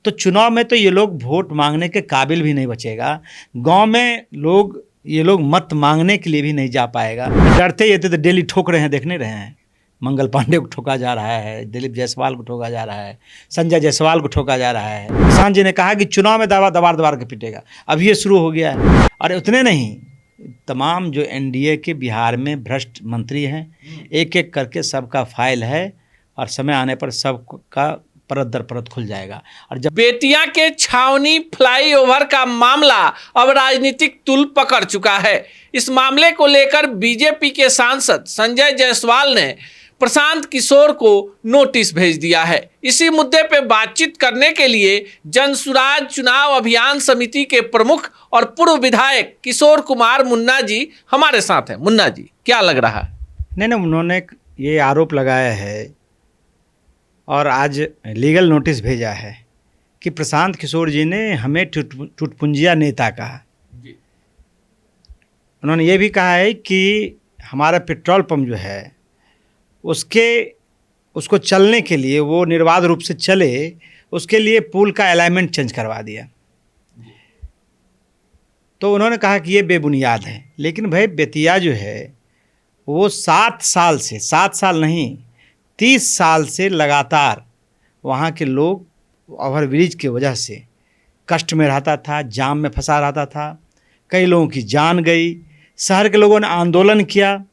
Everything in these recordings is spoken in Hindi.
तो चुनाव में तो ये लोग वोट मांगने के काबिल भी नहीं बचेगा। गांव में ये लोग मत मांगने के लिए भी नहीं जा पाएगा। डरते ये थे तो डेली ठोक रहे हैं, देखने रहे हैं। मंगल पांडे को ठोका जा रहा है, दिलीप जायसवाल को ठोका जा रहा है, संजय जायसवाल को ठोका जा रहा है। किसान जी ने कहा कि चुनाव में दबार के पिटेगा, अब ये शुरू हो गया है। और उतने नहीं, तमाम जो एनडीए के बिहार में भ्रष्ट मंत्री हैं, एक एक करके सबका फाइल है और समय आने पर सबका परत दर परत खुल जाएगा। और जब बेतिया के छावनी फ्लाईओवर का मामला अब राजनीतिक तूल पकड़ चुका है। इस मामले को लेकर बीजेपी के सांसद संजय जायसवाल ने प्रशांत किशोर को नोटिस भेज दिया है। इसी मुद्दे पे बातचीत करने के लिए जनसुराज चुनाव अभियान समिति के प्रमुख और पूर्व विधायक किशोर कुमार मुन्ना जी हमारे साथ हैं। मुन्ना जी, क्या लग रहा है? नहीं, उन्होंने ये आरोप लगाया है और आज लीगल नोटिस भेजा है कि प्रशांत किशोर जी ने हमें टुटपुंजिया नेता कहा। उन्होंने ये भी कहा है कि हमारा पेट्रोल पंप जो है उसको चलने के लिए, वो निर्बाध रूप से चले, उसके लिए पुल का अलाइनमेंट चेंज करवा दिया। तो उन्होंने कहा कि ये बेबुनियाद है। लेकिन भाई बेतिया जो है वो 7 साल नहीं 30 साल से लगातार वहाँ के लोग ओवरब्रिज की वजह से कष्ट में रहता था, जाम में फंसा रहता था। कई लोगों की जान गई। शहर के लोगों ने आंदोलन किया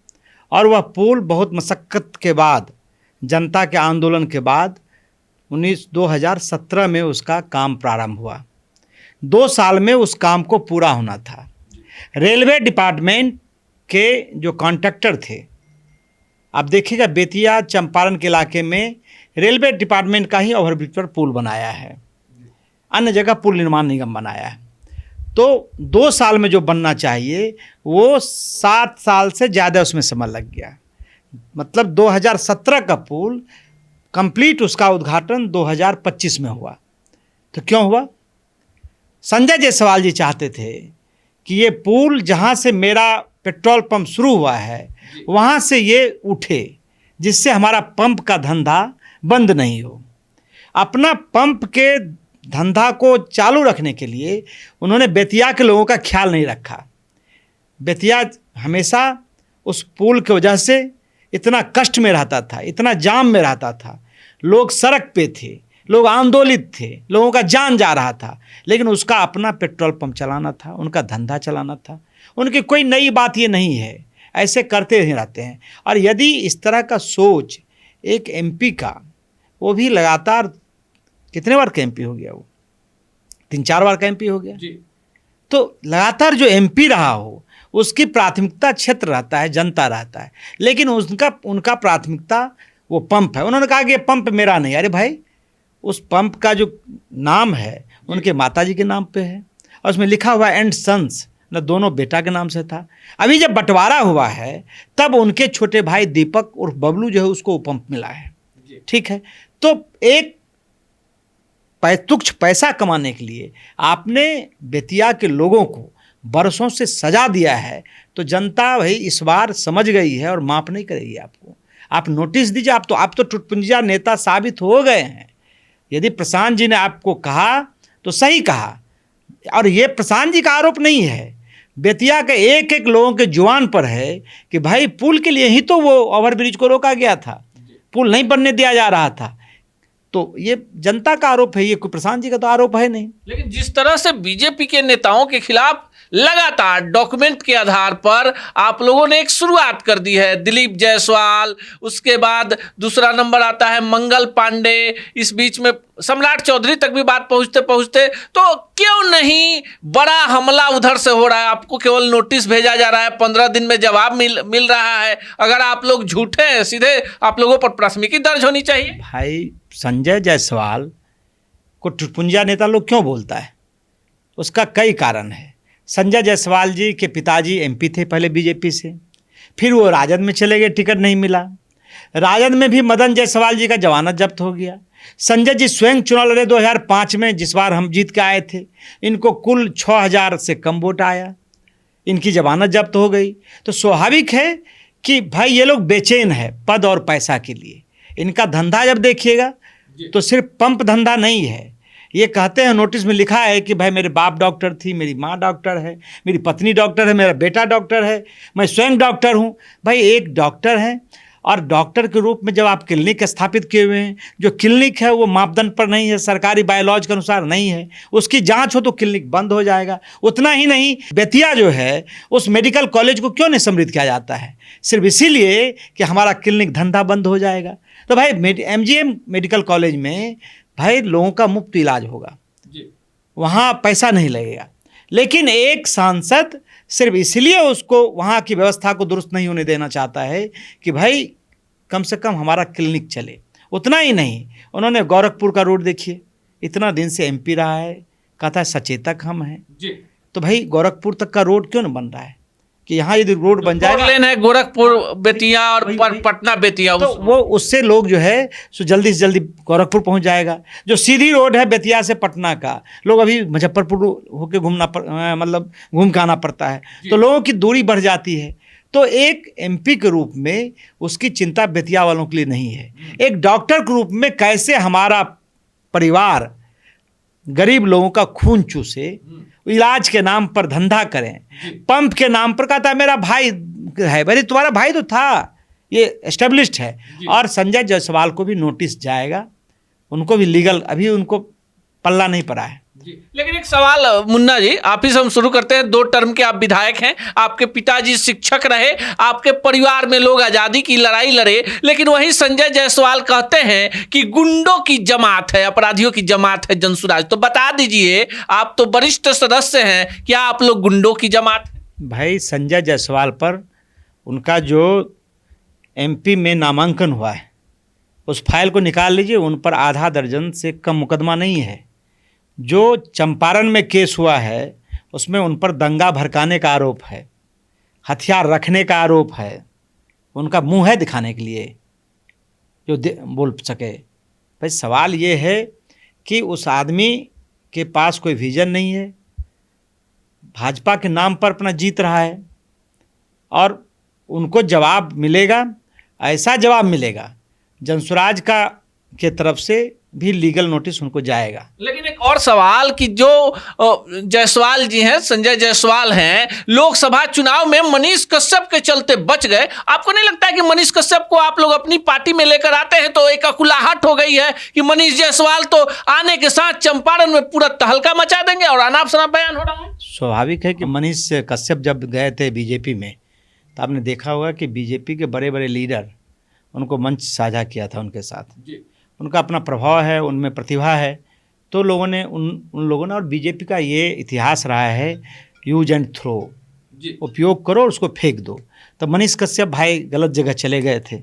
और वह पुल बहुत मशक्क़त के बाद, जनता के आंदोलन के बाद 2017 में उसका काम प्रारंभ हुआ। 2 साल में उस काम को पूरा होना था। रेलवे डिपार्टमेंट के जो कॉन्ट्रैक्टर थे, आप देखिएगा बेतिया चंपारण के इलाके में रेलवे डिपार्टमेंट का ही ओवरब्रिज पर पुल बनाया है, अन्य जगह पुल निर्माण निगम बनाया है। तो 2 साल में जो बनना चाहिए वो 7 साल से ज़्यादा उसमें समय लग गया। मतलब 2017 का पुल कंप्लीट, उसका उद्घाटन 2025 में हुआ। तो क्यों हुआ? संजय जायसवाल जी चाहते थे कि ये पुल जहाँ से मेरा पेट्रोल पंप शुरू हुआ है वहाँ से ये उठे, जिससे हमारा पंप का धंधा बंद नहीं हो। अपना पंप के धंधा को चालू रखने के लिए उन्होंने बेतिया के लोगों का ख्याल नहीं रखा। बेतिया हमेशा उस पुल की वजह से इतना कष्ट में रहता था, इतना जाम में रहता था। लोग सड़क पे थे, लोग आंदोलित थे, लोगों का जान जा रहा था। लेकिन उसका अपना पेट्रोल पंप चलाना था, उनका धंधा चलाना था। उनकी कोई नई बात ये नहीं है, ऐसे करते ही रहते हैं। और यदि इस तरह का सोच एक एमपी का, वो भी लगातार कितने बार का एमपी हो गया, वो 3-4 बार का एमपी हो गया जी। तो लगातार जो एमपी रहा हो उसकी प्राथमिकता क्षेत्र रहता है, जनता रहता है। लेकिन उनका प्राथमिकता वो पंप है। उन्होंने कहा कि ये पंप मेरा नहीं। अरे भाई, उस पंप का जो नाम है उनके माताजी के नाम पे है और उसमें लिखा हुआ एंड सन्स, न दोनों बेटा के नाम से था। अभी जब बंटवारा हुआ है तब उनके छोटे भाई दीपक और बबलू जो है उसको वो पंप मिला है। ठीक है, तो एक तुच्छ पैसा कमाने के लिए आपने बेतिया के लोगों को बरसों से सजा दिया है। तो जनता भाई इस बार समझ गई है और माफ़ नहीं करेगी आपको। आप नोटिस दीजिए। आप तो टुटपुंजिया नेता साबित हो गए हैं। यदि प्रशांत जी ने आपको कहा तो सही कहा, और ये प्रशांत जी का आरोप नहीं है, बेतिया के एक एक लोगों के जुबान पर है कि भाई पुल के लिए ही तो वो ओवरब्रिज को रोका गया था, पुल नहीं बनने दिया जा रहा था। तो ये जनता का आरोप है, ये कोई प्रशांत जी का तो आरोप है नहीं। लेकिन जिस तरह से बीजेपी के नेताओं के खिलाफ लगातार डॉक्यूमेंट के आधार पर आप लोगों ने एक शुरुआत कर दी है, दिलीप जायसवाल, उसके बाद दूसरा नंबर आता है मंगल पांडे, इस बीच में सम्राट चौधरी तक भी बात पहुंचते पहुंचते, तो क्यों नहीं बड़ा हमला उधर से हो रहा है? आपको केवल नोटिस भेजा जा रहा है, 15 दिन में जवाब मिल रहा है। अगर आप लोग झूठे हैं, सीधे आप लोगों पर प्राथमिकी दर्ज होनी चाहिए। भाई, संजय जायसवाल को टुटपुंजिया नेता लोग क्यों बोलता है? उसका कई कारण है। संजय जायसवाल जी के पिताजी एमपी थे पहले बीजेपी से, फिर वो राजद में चले गए, टिकट नहीं मिला। राजद में भी मदन जायसवाल जी का जमानत जब्त हो गया। संजय जी स्वयं चुनाव लड़े 2005 में, जिस बार हम जीत के आए थे। इनको कुल 6000 से कम वोट आया, इनकी जमानत जब्त हो गई। तो स्वाभाविक है कि भाई ये लोग बेचैन है पद और पैसा के लिए। इनका धंधा जब देखिएगा तो सिर्फ पंप धंधा नहीं है, ये कहते हैं, नोटिस में लिखा है कि भाई मेरे बाप डॉक्टर थी, मेरी माँ डॉक्टर है, मेरी पत्नी डॉक्टर है, मेरा बेटा डॉक्टर है, मैं स्वयं डॉक्टर हूँ। भाई एक डॉक्टर है और डॉक्टर के रूप में जब आप क्लिनिक स्थापित किए हुए हैं, जो क्लिनिक है वो मापदंड पर नहीं है, सरकारी बायोलॉज के अनुसार नहीं है, उसकी जांच हो तो क्लिनिक बंद हो जाएगा। उतना ही नहीं, बेतिया जो है उस मेडिकल कॉलेज को क्यों नहीं समृद्ध किया जाता है? सिर्फ इसीलिए कि हमारा क्लिनिक धंधा बंद हो जाएगा। तो भाई MGM मेडिकल कॉलेज में भाई लोगों का मुफ्त इलाज होगा, वहाँ पैसा नहीं लगेगा। लेकिन एक सांसद सिर्फ इसलिए उसको वहाँ की व्यवस्था को दुरुस्त नहीं होने देना चाहता है कि भाई कम से कम हमारा क्लिनिक चले। उतना ही नहीं, उन्होंने गोरखपुर का रोड देखिए, इतना दिन से MP रहा है, कहता है सचेतक हम हैं। तो भाई गोरखपुर तक का रोड क्यों नहीं बन रहा है कि यहाँ यदि रोड बन जाएगा, लेन है गोरखपुर बेतिया और पटना बेतिया, तो वो उससे लोग जो है सो जल्दी से जल्दी गोरखपुर पहुँच जाएगा। जो सीधी रोड है बेतिया से पटना का, लोग अभी मुजफ्फरपुर होके मतलब घूम के आना पड़ता है, तो लोगों की दूरी बढ़ जाती है। तो एक MP के रूप में उसकी चिंता बेतिया वालों के लिए नहीं है। एक डॉक्टर के रूप में कैसे हमारा परिवार गरीब लोगों का खून चूसे, इलाज के नाम पर धंधा करें, पंप के नाम पर, कहता है मेरा भाई है। भाई तुम्हारा भाई तो था, ये एस्टेब्लिश्ड है। और संजय जायसवाल को भी नोटिस जाएगा, उनको भी लीगल अभी उनको पल्ला नहीं पड़ा है। लेकिन एक सवाल मुन्ना जी, आप ही से हम शुरू करते हैं। 2 टर्म के आप विधायक हैं, आपके पिताजी शिक्षक रहे, आपके परिवार में लोग आज़ादी की लड़ाई लड़े, लेकिन वहीं संजय जायसवाल कहते हैं कि गुंडों की जमात है, अपराधियों की जमात है जनसुराज। तो बता दीजिए, आप तो वरिष्ठ सदस्य हैं, क्या आप लोग गुंडों की जमात हैं? भाई संजय जायसवाल पर उनका जो MP में नामांकन हुआ है, उस फाइल को निकाल लीजिए, उन पर आधा दर्जन से कम मुकदमा नहीं है। जो चंपारण में केस हुआ है उसमें उन पर दंगा भड़काने का आरोप है, हथियार रखने का आरोप है, उनका मुंह है दिखाने के लिए जो बोल सके। भाई सवाल ये है कि उस आदमी के पास कोई विजन नहीं है, भाजपा के नाम पर अपना जीत रहा है, और उनको जवाब मिलेगा, ऐसा जवाब मिलेगा जनसुराज का के तरफ से भी लीगल नोटिस उनको जाएगा। लेकिन एक और सवाल कि जो जायसवाल जी हैं, संजय जायसवाल हैं, लोकसभा चुनाव में मनीष कश्यप के चलते बच गए। आपको नहीं लगता है कि मनीष कश्यप को आप लोग अपनी पार्टी में लेकर आते हैं तो एक अकुलाहट हो गई है कि मनीष जायसवाल तो आने के साथ चंपारण में पूरा तहलका मचा देंगे और अनाप शनाप बयान हो रहा है? स्वाभाविक है कि मनीष कश्यप जब गए थे बीजेपी में, तो आपने देखा होगा कि बीजेपी के बड़े बड़े लीडर उनको मंच साझा किया था उनके साथ। उनका अपना प्रभाव है, उनमें प्रतिभा है, तो लोगों ने उन लोगों ने, और बीजेपी का ये इतिहास रहा है यूज एंड थ्रो, उपयोग करो और उसको फेंक दो। तो मनीष कश्यप भाई गलत जगह चले गए थे,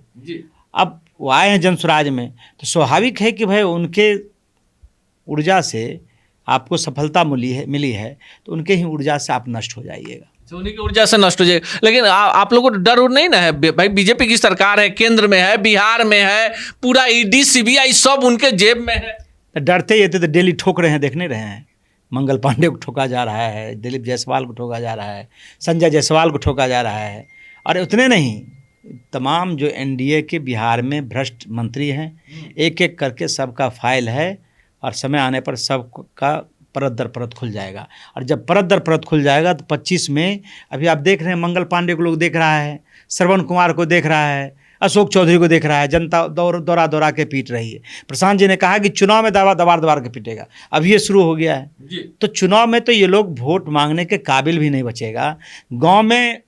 अब वो आए हैं जनसुराज में, तो स्वाभाविक है कि भाई उनके ऊर्जा से आपको सफलता मिली है, तो उनके ही ऊर्जा से आप नष्ट हो जाइएगा, उन्हीं की ऊर्जा से नष्ट हो जाएगा। लेकिन आप लोगों को डर नहीं ना है? भाई बीजेपी की सरकार है, केंद्र में है, बिहार में है, पूरा ED CBI सब उनके जेब में है। तो डरते ही थे तो डेली ठोक रहे हैं, देखने रहे हैं। मंगल पांडे को ठोका जा रहा है, दिलीप जायसवाल को ठोका जा रहा है, संजय जायसवाल को ठोका जा रहा है। और उतने नहीं, तमाम जो NDA के बिहार में भ्रष्ट मंत्री हैं, एक एक करके सबका फाइल है, और समय आने पर सबका परत दर परत खुल जाएगा। और जब परत दर परत खुल जाएगा तो 25 में अभी आप देख रहे हैं, मंगल पांडे को लोग देख रहा है, श्रवण कुमार को देख रहा है, अशोक चौधरी को देख रहा है, जनता दौरा दौरा के पीट रही है। प्रशांत जी ने कहा कि चुनाव में दबार के पीटेगा, अब ये शुरू हो गया है। तो चुनाव में तो ये लोग वोट मांगने के काबिल भी नहीं बचेगा, गाँव में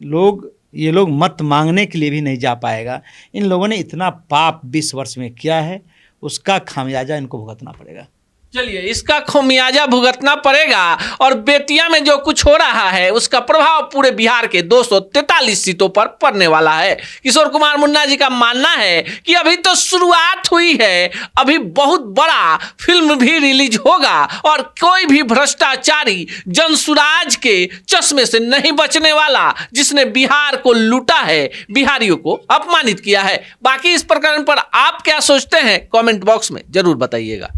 ये लोग मत मांगने के लिए भी नहीं जा पाएगा। इन लोगों ने इतना पाप 20 वर्ष में किया है, उसका खामियाजा इनको भुगतना पड़ेगा। चलिए, इसका खामियाजा भुगतना पड़ेगा। और बेतिया में जो कुछ हो रहा है उसका प्रभाव पूरे बिहार के 243 सीटों पर पड़ने वाला है। किशोर कुमार मुन्ना जी का मानना है कि अभी तो शुरुआत हुई है, अभी बहुत बड़ा फिल्म भी रिलीज होगा और कोई भी भ्रष्टाचारी जनसुराज के चश्मे से नहीं बचने वाला, जिसने बिहार को लूटा है, बिहारियों को अपमानित किया है। बाकी इस प्रकरण पर आप क्या सोचते हैं, कमेंट बॉक्स में जरूर बताइएगा।